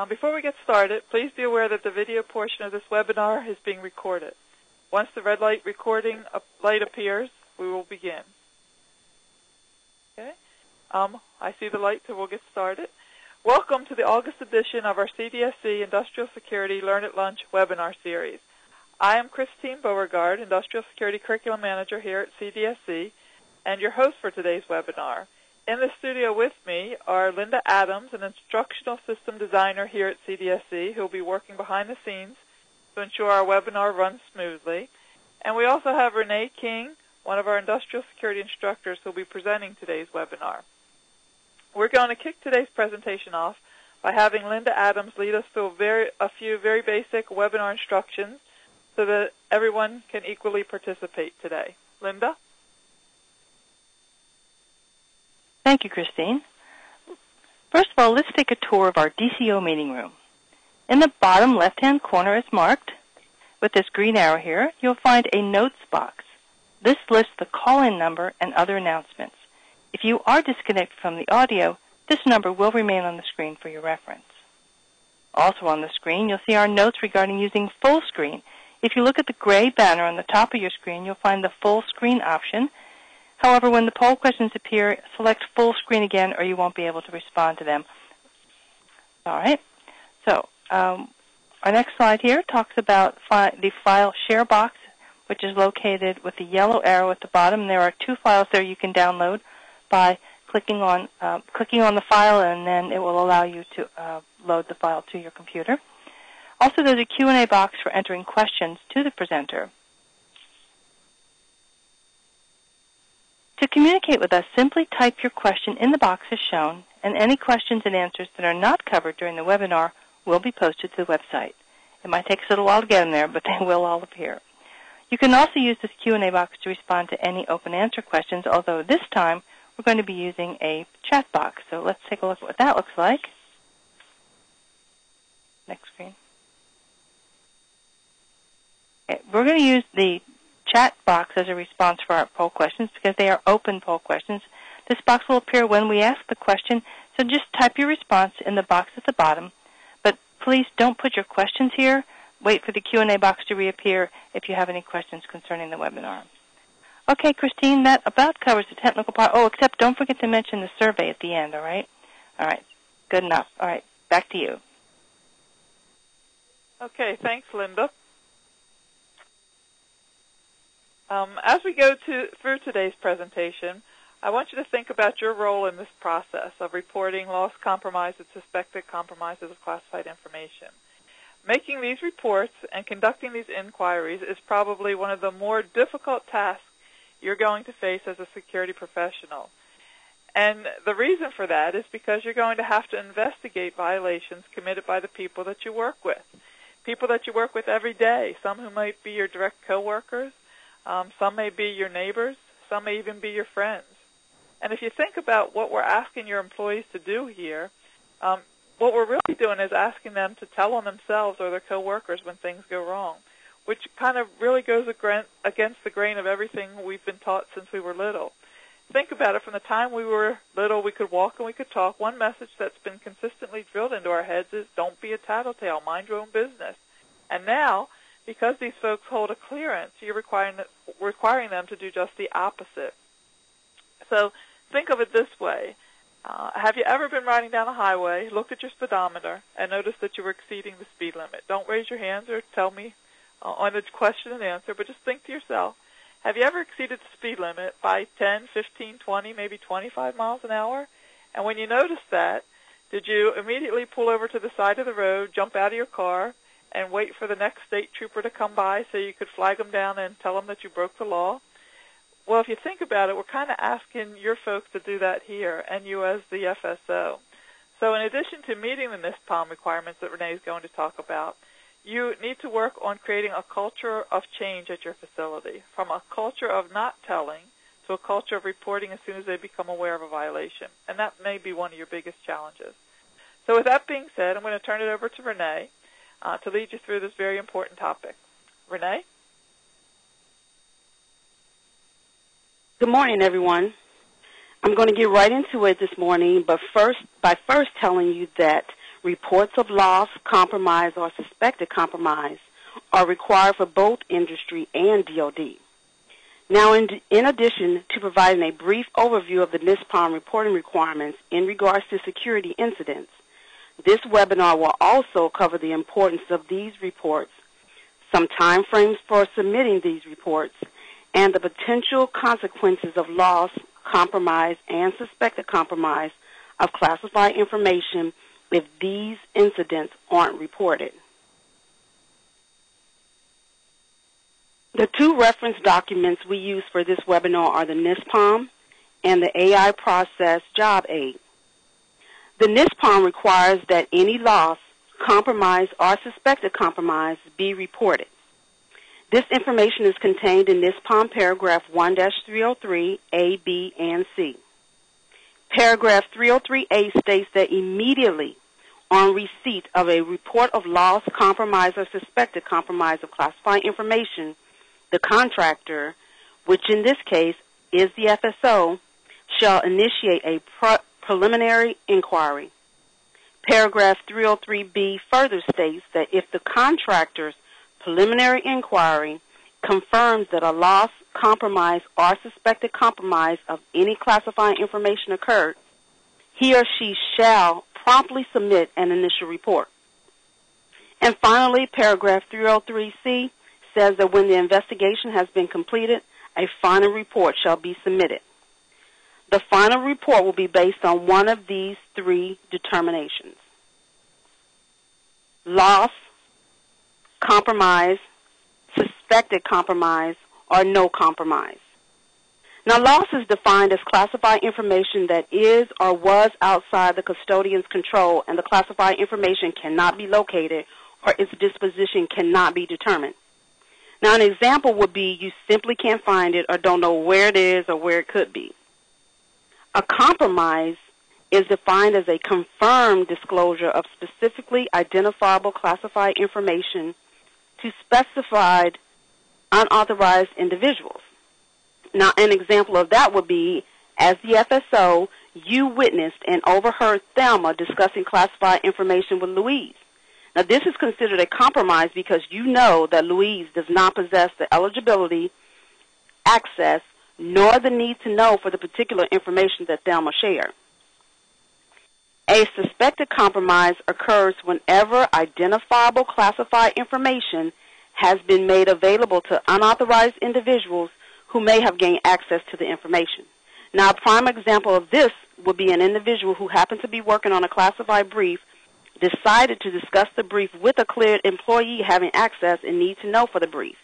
Before we get started, please be aware that the video portion of this webinar is being recorded. Once the red light recording light appears, we will begin. Okay. I see the light, so we'll get started. Welcome to the August edition of our CDSE Industrial Security Learn at Lunch webinar series. I am Christine Beauregard, Industrial Security Curriculum Manager here at CDSE, and your host for today's webinar. In the studio with me are Linda Adams, an instructional system designer here at CDSE, who will be working behind the scenes to ensure our webinar runs smoothly. And we also have Renee King, one of our industrial security instructors, who will be presenting today's webinar. We're going to kick today's presentation off by having Linda Adams lead us through a few very basic webinar instructions so that everyone can equally participate today. Linda? Thank you, Christine. First of all, let's take a tour of our DCO meeting room. In the bottom left-hand corner as marked, with this green arrow here, you'll find a notes box. This lists the call-in number and other announcements. If you are disconnected from the audio, this number will remain on the screen for your reference. Also on the screen, you'll see our notes regarding using full screen. If you look at the gray banner on the top of your screen, you'll find the full screen option. However, when the poll questions appear, select full screen again or you won't be able to respond to them. All right. So our next slide here talks about the file share box, which is located with the yellow arrow at the bottom. There are two files there you can download by clicking on the file, and then it will allow you to load the file to your computer. Also, there's a Q&A box for entering questions to the presenter. To communicate with us, simply type your question in the box as shown, and any questions and answers that are not covered during the webinar will be posted to the website. It might take us a little while to get them there, but they will all appear. You can also use this Q&A box to respond to any open answer questions, although this time we're going to be using a chat box. So let's take a look at what that looks like. Next screen. Okay, we're going to use the chat box as a response for our poll questions because they are open poll questions. This box will appear when we ask the question, so just type your response in the box at the bottom. But please don't put your questions here. Wait for the Q&A box to reappear if you have any questions concerning the webinar. Okay, Christine, that about covers the technical part. Oh, except don't forget to mention the survey at the end, all right? All right, good enough. All right, back to you. Okay, thanks, Linda. As we go through today's presentation, I want you to think about your role in this process of reporting lost, compromised, and suspected compromises of classified information. Making these reports and conducting these inquiries is probably one of the more difficult tasks you're going to face as a security professional. And the reason for that is because you're going to have to investigate violations committed by the people that you work with. People that you work with every day, some who might be your direct coworkers, some may be your neighbors, some may even be your friends. And if you think about what we're asking your employees to do here, what we're really doing is asking them to tell on themselves or their coworkers when things go wrong, which kind of really goes against the grain of everything we've been taught since we were little. Think about it. From the time we were little, we could walk and we could talk. One message that's been consistently drilled into our heads is don't be a tattletale, mind your own business. And now, because these folks hold a clearance, you're requiring them to do just the opposite. So think of it this way. Have you ever been riding down a highway, looked at your speedometer, and noticed that you were exceeding the speed limit? Don't raise your hands or tell me on the question and answer, but just think to yourself, have you ever exceeded the speed limit by 10, 15, 20, maybe 25 miles an hour? And when you noticed that, did you immediately pull over to the side of the road, jump out of your car, and wait for the next state trooper to come by so you could flag them down and tell them that you broke the law? Well, if you think about it, we're kind of asking your folks to do that here, and you as the FSO. So in addition to meeting the NIST Palm requirements that Renee is going to talk about, you need to work on creating a culture of change at your facility, from a culture of not telling to a culture of reporting as soon as they become aware of a violation. And that may be one of your biggest challenges. So with that being said, I'm going to turn it over to Renee to lead you through this very important topic. Renee? Good morning, everyone. I'm going to get right into it this morning, but first telling you that reports of loss, compromise, or suspected compromise are required for both industry and DoD. Now, in addition to providing a brief overview of the NIST Palm reporting requirements in regards to security incidents, this webinar will also cover the importance of these reports, some time frames for submitting these reports, and the potential consequences of loss, compromise, and suspected compromise of classified information if these incidents aren't reported. The two reference documents we use for this webinar are the NIST Palm and the AI Process Job Aid. The NIST Palm requires that any loss, compromise, or suspected compromise be reported. This information is contained in NIST Palm paragraph 1-303 A, B, and C. Paragraph 303A states that immediately on receipt of a report of loss, compromise, or suspected compromise of classified information, the contractor, which in this case is the FSO, shall initiate a preliminary inquiry. Paragraph 303B further states that if the contractor's preliminary inquiry confirms that a loss, compromise, or suspected compromise of any classified information occurred, he or she shall promptly submit an initial report. And finally, paragraph 303C says that when the investigation has been completed, a final report shall be submitted. The final report will be based on one of these three determinations: loss, compromise, suspected compromise, or no compromise. Now, loss is defined as classified information that is or was outside the custodian's control, and the classified information cannot be located or its disposition cannot be determined. Now, an example would be you simply can't find it or don't know where it is or where it could be. A compromise is defined as a confirmed disclosure of specifically identifiable classified information to specified unauthorized individuals. Now, an example of that would be, as the FSO, you witnessed and overheard Thelma discussing classified information with Louise. Now, this is considered a compromise because you know that Louise does not possess the eligibility, access, nor the need to know for the particular information that Thelma shared. A suspected compromise occurs whenever identifiable classified information has been made available to unauthorized individuals who may have gained access to the information. Now, a prime example of this would be an individual who happened to be working on a classified brief, decided to discuss the brief with a cleared employee having access and need to know for the brief.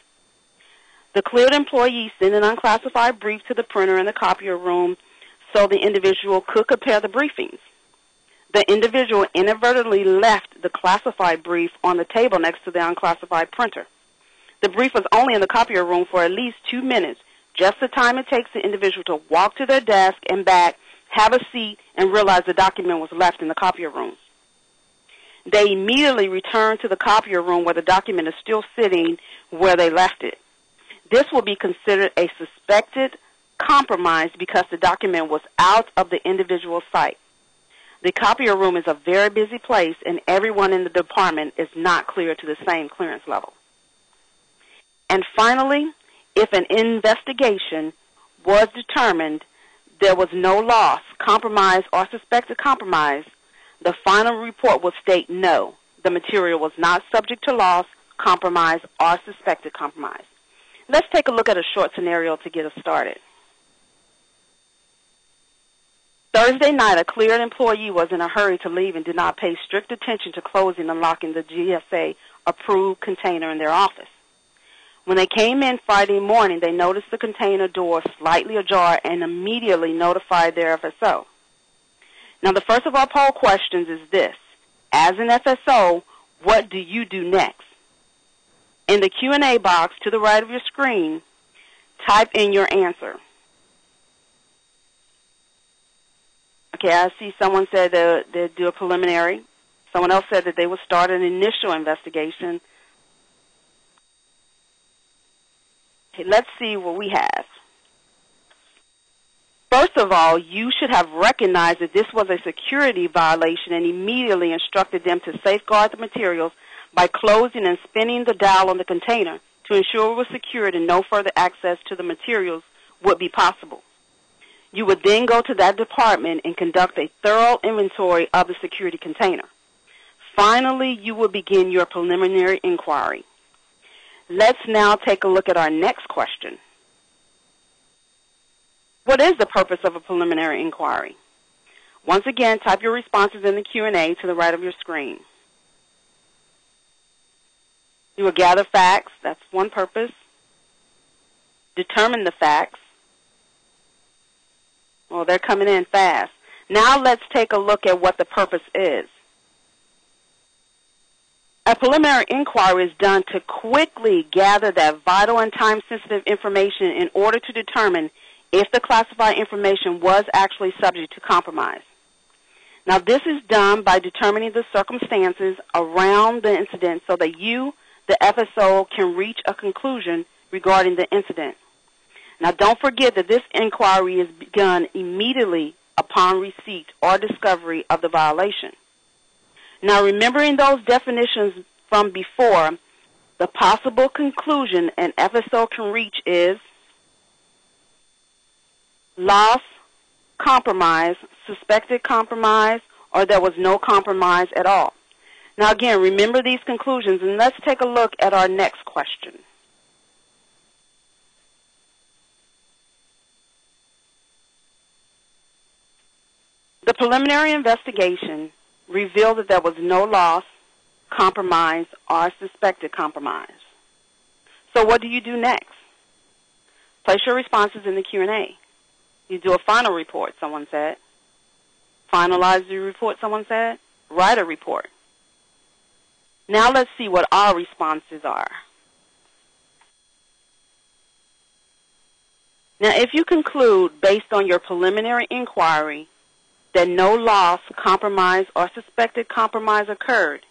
The cleared employee sent an unclassified brief to the printer in the copier room so the individual could compare the briefings. The individual inadvertently left the classified brief on the table next to the unclassified printer. The brief was only in the copier room for at least 2 minutes, just the time it takes the individual to walk to their desk and back, have a seat, and realize the document was left in the copier room. They immediately returned to the copier room where the document is still sitting where they left it. This will be considered a suspected compromise because the document was out of the individual's sight. The copier room is a very busy place, and everyone in the department is not cleared to the same clearance level. And finally, if an investigation was determined there was no loss, compromise, or suspected compromise, the final report will state no, the material was not subject to loss, compromise, or suspected compromise. Let's take a look at a short scenario to get us started. Thursday night, a cleared employee was in a hurry to leave and did not pay strict attention to closing and locking the GSA-approved container in their office. When they came in Friday morning, they noticed the container door slightly ajar and immediately notified their FSO. Now, the first of our poll questions is this: as an FSO, what do you do next? In the Q&A box to the right of your screen, type in your answer. Okay, I see someone said they'd do a preliminary. Someone else said that they would start an initial investigation. Okay, let's see what we have. First of all, you should have recognized that this was a security violation and immediately instructed them to safeguard the materials by closing and spinning the dial on the container to ensure it was secured and no further access to the materials would be possible. You would then go to that department and conduct a thorough inventory of the security container. Finally, you will begin your preliminary inquiry. Let's now take a look at our next question. What is the purpose of a preliminary inquiry? Once again, type your responses in the Q&A to the right of your screen. You will gather facts. That's one purpose. Determine the facts. Well, they're coming in fast. Now let's take a look at what the purpose is. A preliminary inquiry is done to quickly gather that vital and time-sensitive information in order to determine if the classified information was actually subject to compromise. Now, this is done by determining the circumstances around the incident so that you, the FSO, can reach a conclusion regarding the incident. Now, don't forget that this inquiry is begun immediately upon receipt or discovery of the violation. Now, remembering those definitions from before, the possible conclusion an FSO can reach is loss, compromise, suspected compromise, or there was no compromise at all. Now, again, remember these conclusions, and let's take a look at our next question. The preliminary investigation revealed that there was no loss, compromise, or suspected compromise. So what do you do next? Place your responses in the Q&A. You do a final report, someone said. Finalize the report, someone said. Write a report. Now let's see what our responses are. Now, if you conclude, based on your preliminary inquiry, that no loss, compromise, or suspected compromise occurred,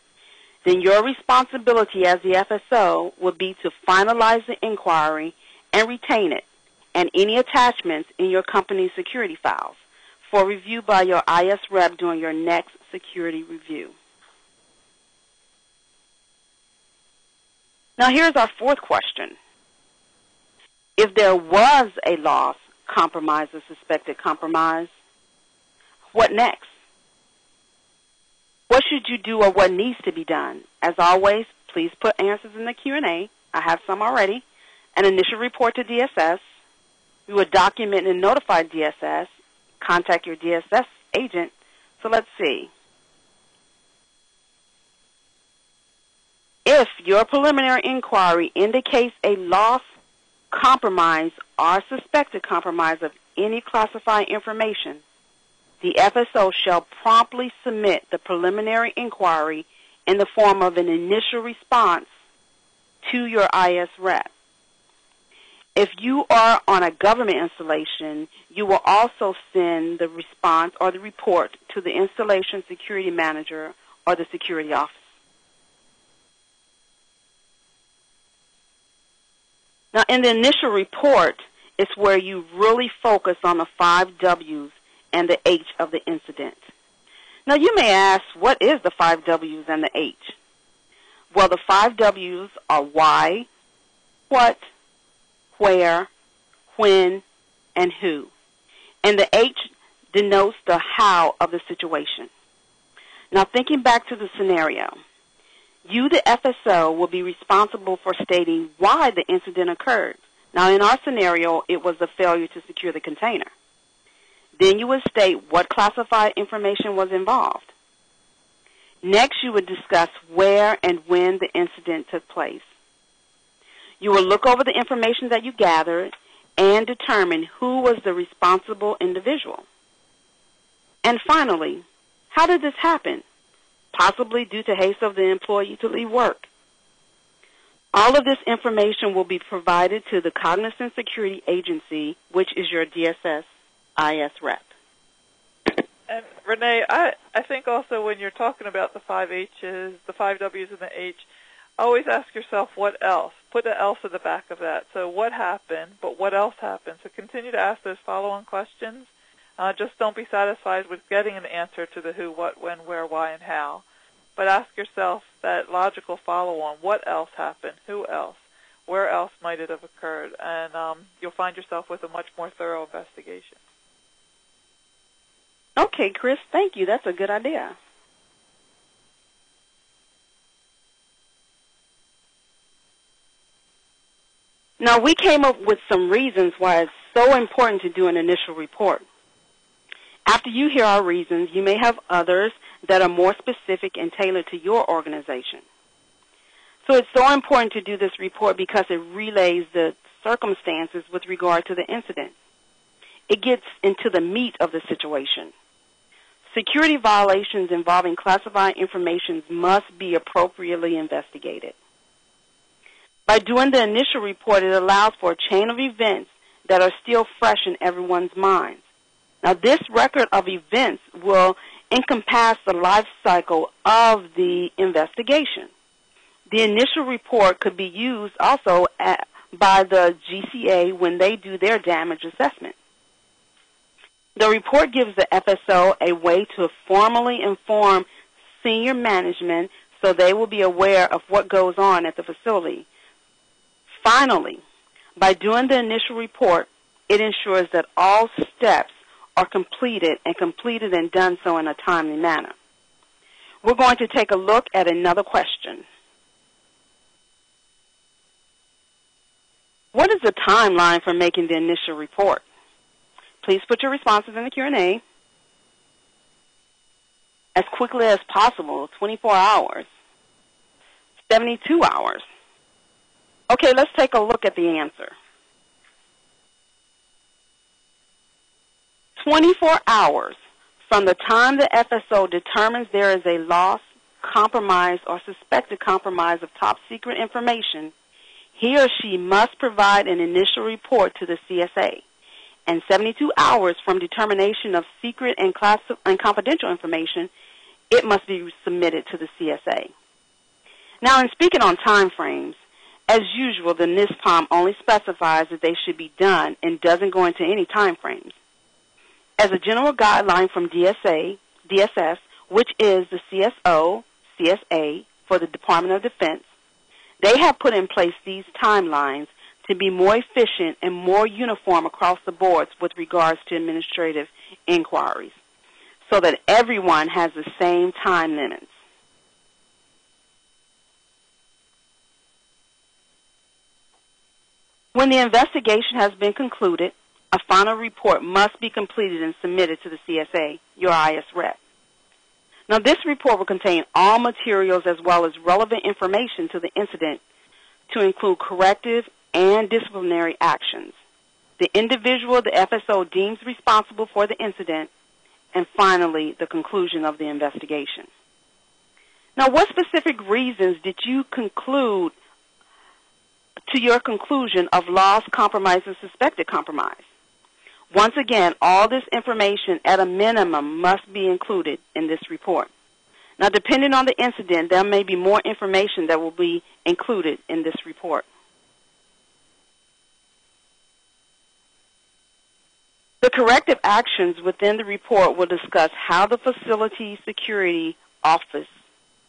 then your responsibility as the FSO would be to finalize the inquiry and retain it and any attachments in your company's security files for review by your IS rep during your next security review. Now, here's our fourth question. If there was a loss, compromise, or suspected compromise, what next? What should you do or what needs to be done? As always, please put answers in the Q&A. I have some already. An initial report to DSS. You would document and notify DSS. Contact your DSS agent. So let's see. If your preliminary inquiry indicates a loss, compromise, or suspected compromise of any classified information, the FSO shall promptly submit the preliminary inquiry in the form of an initial response to your IS rep. If you are on a government installation, you will also send the response or the report to the installation security manager or the security office. Now, in the initial report, it's where you really focus on the 5 W's and the H of the incident. Now, you may ask, what is the 5 W's and the H? Well, the 5 W's are why, what, where, when, and who. And the H denotes the how of the situation. Now, thinking back to the scenario, you, the FSO, will be responsible for stating why the incident occurred. Now, in our scenario, it was the failure to secure the container. Then you would state what classified information was involved. Next, you would discuss where and when the incident took place. You will look over the information that you gathered and determine who was the responsible individual. And finally, how did this happen? Possibly due to haste of the employee to leave work. All of this information will be provided to the Cognizant Security Agency, which is your DSS IS rep. And Renee, I think also when you're talking about the 5 H's, the 5 W's, and the H, always ask yourself what else. put an else at the back of that. So what happened, but what else happened? So continue to ask those follow-on questions. Just don't be satisfied with getting an answer to the who, what, when, where, why, and how. But ask yourself that logical follow-on. What else happened? Who else? Where else might it have occurred? And you'll find yourself with a much more thorough investigation. Okay, Chris, thank you. That's a good idea. Now, we came up with some reasons why it's so important to do an initial report. After you hear our reasons, you may have others that are more specific and tailored to your organization. So it's so important to do this report because it relays the circumstances with regard to the incident. It gets into the meat of the situation. Security violations involving classified information must be appropriately investigated. By doing the initial report, it allows for a chain of events that are still fresh in everyone's minds. Now, this record of events will encompass the life cycle of the investigation. The initial report could be used also by the GCA when they do their damage assessment. The report gives the FSO a way to formally inform senior management so they will be aware of what goes on at the facility. Finally, by doing the initial report, it ensures that all steps are completed and done so in a timely manner. We're going to take a look at another question. What is the timeline for making the initial report? Please put your responses in the Q&A as quickly as possible, 24 hours, 72 hours. Okay, let's take a look at the answer. 24 hours from the time the FSO determines there is a loss, compromise, or suspected compromise of top secret information, he or she must provide an initial report to the CSA. And 72 hours from determination of secret and confidential information, it must be submitted to the CSA. Now, in speaking on time frames, as usual, the NIST Palm only specifies that they should be done and doesn't go into any time frames. As a general guideline from DSS, which is the CSA for the Department of Defense, they have put in place these timelines to be more efficient and more uniform across the boards with regards to administrative inquiries, so that everyone has the same time limits. When the investigation has been concluded, a final report must be completed and submitted to the CSA, your IS rep. Now, this report will contain all materials as well as relevant information to the incident to include corrective and disciplinary actions, the individual the FSO deems responsible for the incident, and finally, the conclusion of the investigation. Now, what specific reasons did you conclude to your conclusion of loss, compromise, or suspected compromise? Once again, all this information at a minimum must be included in this report. Now, depending on the incident, there may be more information that will be included in this report. The corrective actions within the report will discuss how the facility security office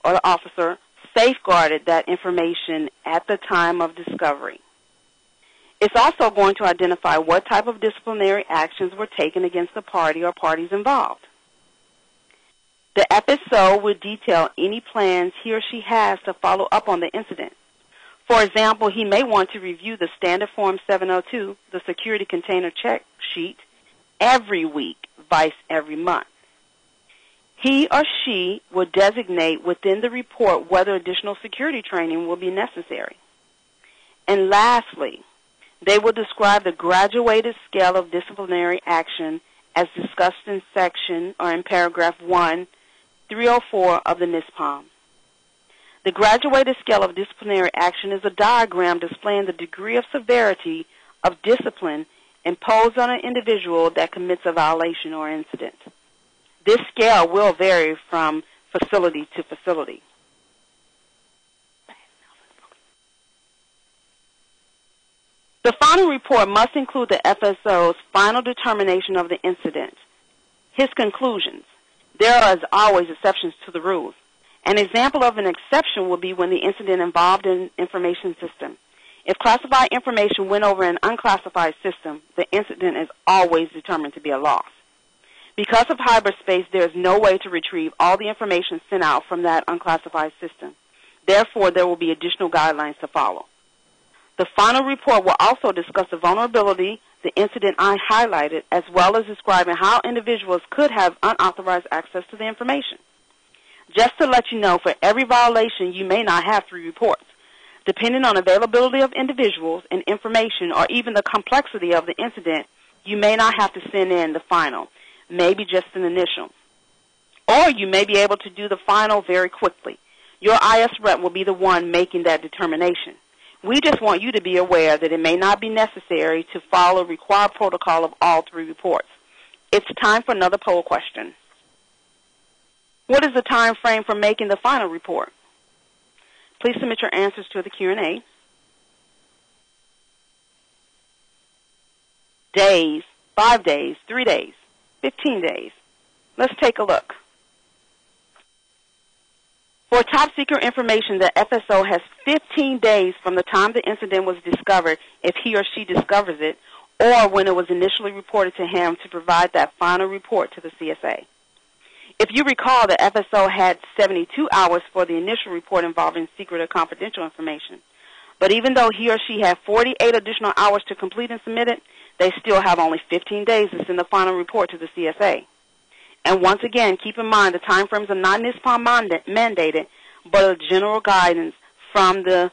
or the officer safeguarded that information at the time of discovery. It's also going to identify what type of disciplinary actions were taken against the party or parties involved. The FSO will detail any plans he or she has to follow up on the incident. For example, he may want to review the Standard Form 702, the Security Container Check Sheet, every week, vice every month. He or she will designate within the report whether additional security training will be necessary. And lastly, they will describe the graduated scale of disciplinary action as discussed in section or in paragraph 1, 304 of the NIST Palm. The graduated scale of disciplinary action is a diagram displaying the degree of severity of discipline imposed on an individual that commits a violation or incident. This scale will vary from facility to facility. The final report must include the FSO's final determination of the incident, his conclusions. There are, as always, exceptions to the rules. An example of an exception would be when the incident involved an information system. If classified information went over an unclassified system, the incident is always determined to be a loss. Because of cyberspace, there is no way to retrieve all the information sent out from that unclassified system. Therefore, there will be additional guidelines to follow. The final report will also discuss the vulnerability, the incident I highlighted, as well as describing how individuals could have unauthorized access to the information. Just to let you know, for every violation, you may not have 3 reports. Depending on availability of individuals and information, or even the complexity of the incident, you may not have to send in the final, maybe just an initial. Or you may be able to do the final very quickly. Your IS rep will be the one making that determination. We just want you to be aware that it may not be necessary to follow required protocol of all 3 reports. It's time for another poll question. What is the time frame for making the final report? Please submit your answers to the Q&A. Days, 5 days, 3 days, 15 days. Let's take a look. For top secret information, the FSO has 15 days from the time the incident was discovered, if he or she discovers it, or when it was initially reported to him, to provide that final report to the CSA. If you recall, the FSO had 72 hours for the initial report involving secret or confidential information. But even though he or she had 48 additional hours to complete and submit it, they still have only 15 days to send the final report to the CSA. And once again, keep in mind the timeframes are not NISPOM mandated, but a general guidance from the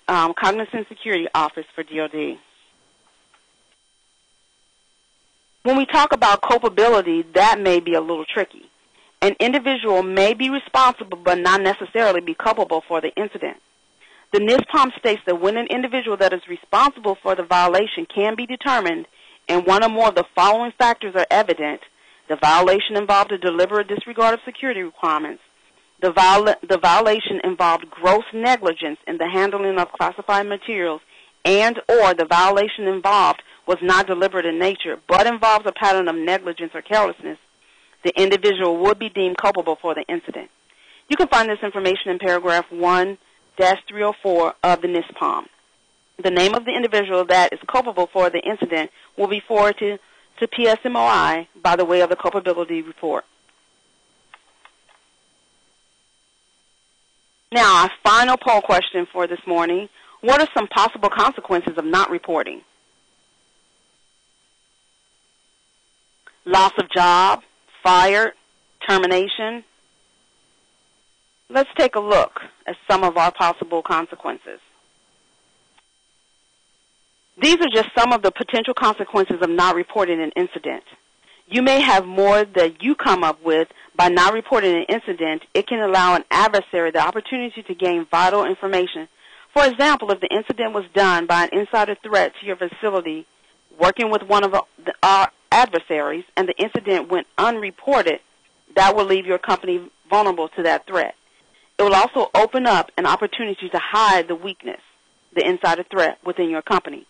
Cognizant Security Office for DoD. When we talk about culpability, that may be a little tricky. An individual may be responsible but not necessarily be culpable for the incident. The NISPOM states that when an individual that is responsible for the violation can be determined and one or more of the following factors are evident: the violation involved a deliberate disregard of security requirements, the violation involved gross negligence in the handling of classified materials, and or the violation involved was not deliberate in nature but involves a pattern of negligence or carelessness, the individual would be deemed culpable for the incident. You can find this information in paragraph 1-304 of the NISPOM. The name of the individual that is culpable for the incident will be forwarded to PSMOI by the way of the culpability report. Now, our final poll question for this morning: what are some possible consequences of not reporting? Loss of job, fired, termination. Let's take a look at some of our possible consequences. These are just some of the potential consequences of not reporting an incident. You may have more that you come up with. By not reporting an incident, it can allow an adversary the opportunity to gain vital information. For example, if the incident was done by an insider threat to your facility, working with one of our adversaries, and the incident went unreported, that will leave your company vulnerable to that threat. It will also open up an opportunity to hide the weakness, the insider threat, within your company.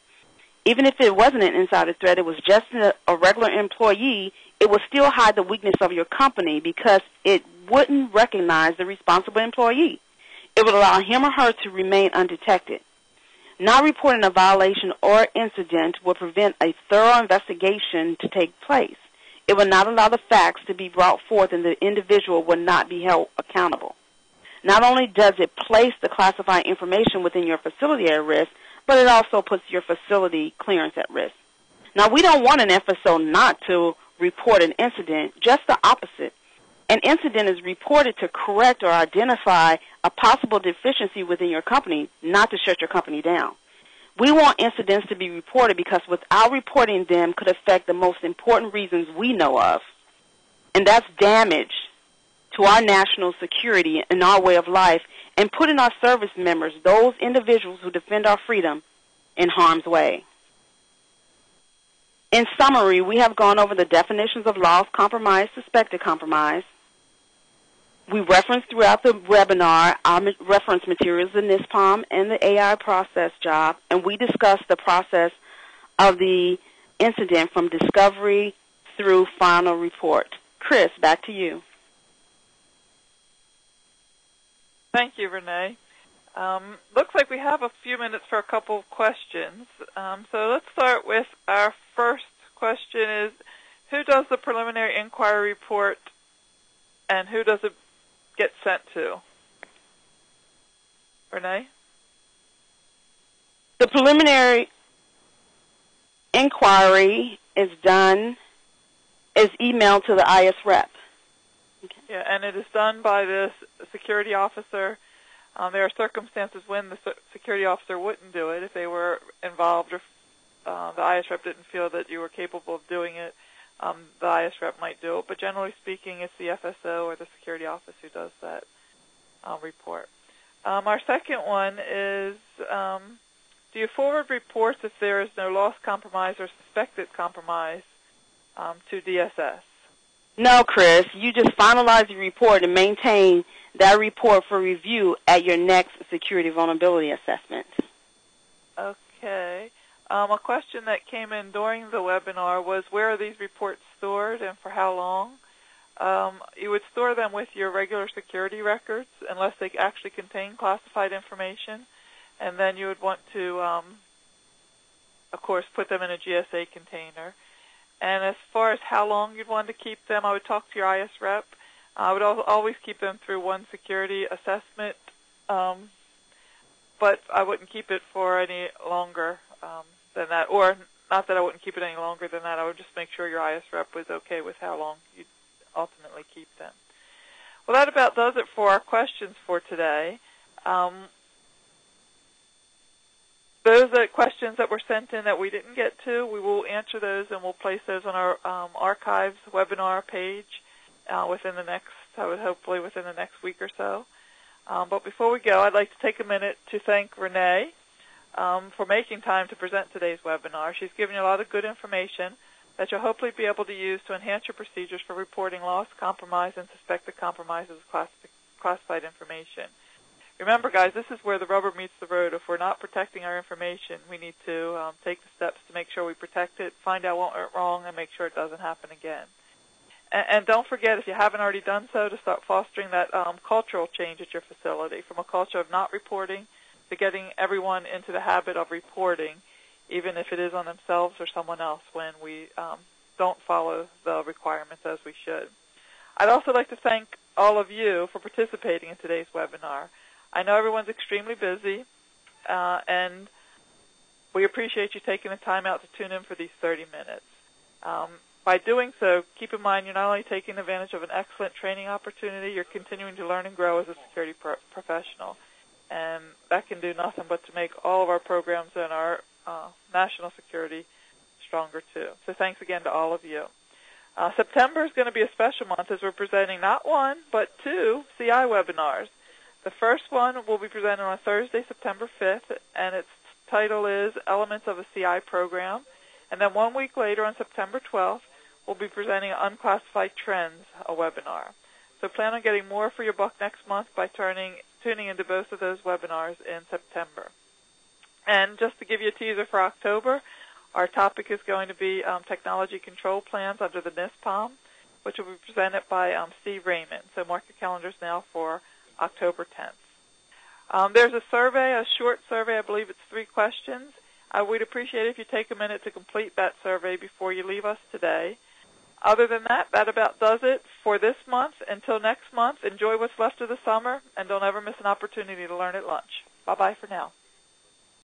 Even if it wasn't an insider threat, it was just a regular employee, it will still hide the weakness of your company because it wouldn't recognize the responsible employee. It would allow him or her to remain undetected. Not reporting a violation or incident will prevent a thorough investigation to take place. It will not allow the facts to be brought forth and the individual will not be held accountable. Not only does it place the classified information within your facility at risk, but it also puts your facility clearance at risk. Now, we don't want an FSO not to report an incident, just the opposite. An incident is reported to correct or identify a possible deficiency within your company, not to shut your company down. We want incidents to be reported because without reporting them could affect the most important reasons we know of, and that's damage to our national security and our way of life, and putting our service members, those individuals who defend our freedom, in harm's way. In summary, we have gone over the definitions of lost compromise, suspected compromise. We referenced throughout the webinar our reference materials, the NISPOM and the AI process job, and we discussed the process of the incident from discovery through final report. Chris, back to you. Thank you, Renee. Looks like we have a few minutes for a couple of questions. So let's start with our first question is, who does the preliminary inquiry report and who does it get sent to? Renee? The preliminary inquiry is emailed to the IS rep. Okay. Yeah, and it is done by the security officer. There are circumstances when the security officer wouldn't do it if they were involved or the IS rep didn't feel that you were capable of doing it. The IS rep might do it, but generally speaking, it's the FSO or the security office who does that report. Our second one is, do you forward reports if there is no loss, compromise, or suspected compromise to DSS? No, Chris. You just finalize the report and maintain that report for review at your next security vulnerability assessment. Okay. A question that came in during the webinar was, where are these reports stored and for how long? You would store them with your regular security records unless they actually contain classified information, and then you would want to, of course, put them in a GSA container. And as far as how long you'd want to keep them, I would talk to your IS rep. I would always keep them through one security assessment, but I wouldn't keep it for any longer than that. Or not that I wouldn't keep it any longer than that. I would just make sure your IS rep was okay with how long you'd ultimately keep them. Well, that about does it for our questions for today. Those questions that were sent in that we didn't get to, we will answer those and we'll place those on our archives webinar page hopefully within the next week or so. But before we go, I'd like to take a minute to thank Renee for making time to present today's webinar. She's given you a lot of good information that you'll hopefully be able to use to enhance your procedures for reporting loss, compromise, and suspected compromises of classified information. Remember, guys, this is where the rubber meets the road. If we're not protecting our information, we need to take the steps to make sure we protect it, find out what went wrong, and make sure it doesn't happen again. And don't forget, if you haven't already done so, to start fostering that cultural change at your facility, from a culture of not reporting to getting everyone into the habit of reporting, even if it is on themselves or someone else when we don't follow the requirements as we should. I'd also like to thank all of you for participating in today's webinar. I know everyone's extremely busy, and we appreciate you taking the time out to tune in for these 30 minutes. By doing so, keep in mind you're not only taking advantage of an excellent training opportunity, you're continuing to learn and grow as a security professional. And that can do nothing but to make all of our programs and our national security stronger, too. So thanks again to all of you. September is going to be a special month as we're presenting not one, but 2 CI webinars. The first one will be presented on Thursday, September 5th, and its title is Elements of a CI Program. And then 1 week later, on September 12th, we'll be presenting Unclassified Trends, a webinar. So plan on getting more for your buck next month by tuning into both of those webinars in September. And just to give you a teaser for October, our topic is going to be technology control plans under the NIST Palm, which will be presented by Steve Raymond. So mark your calendars now for October 10th. There's a survey, a short survey. I believe it's 3 questions. We'd appreciate it if you take a minute to complete that survey before you leave us today. Other than that, that about does it for this month. Until next month, enjoy what's left of the summer, and don't ever miss an opportunity to learn at lunch. Bye-bye for now.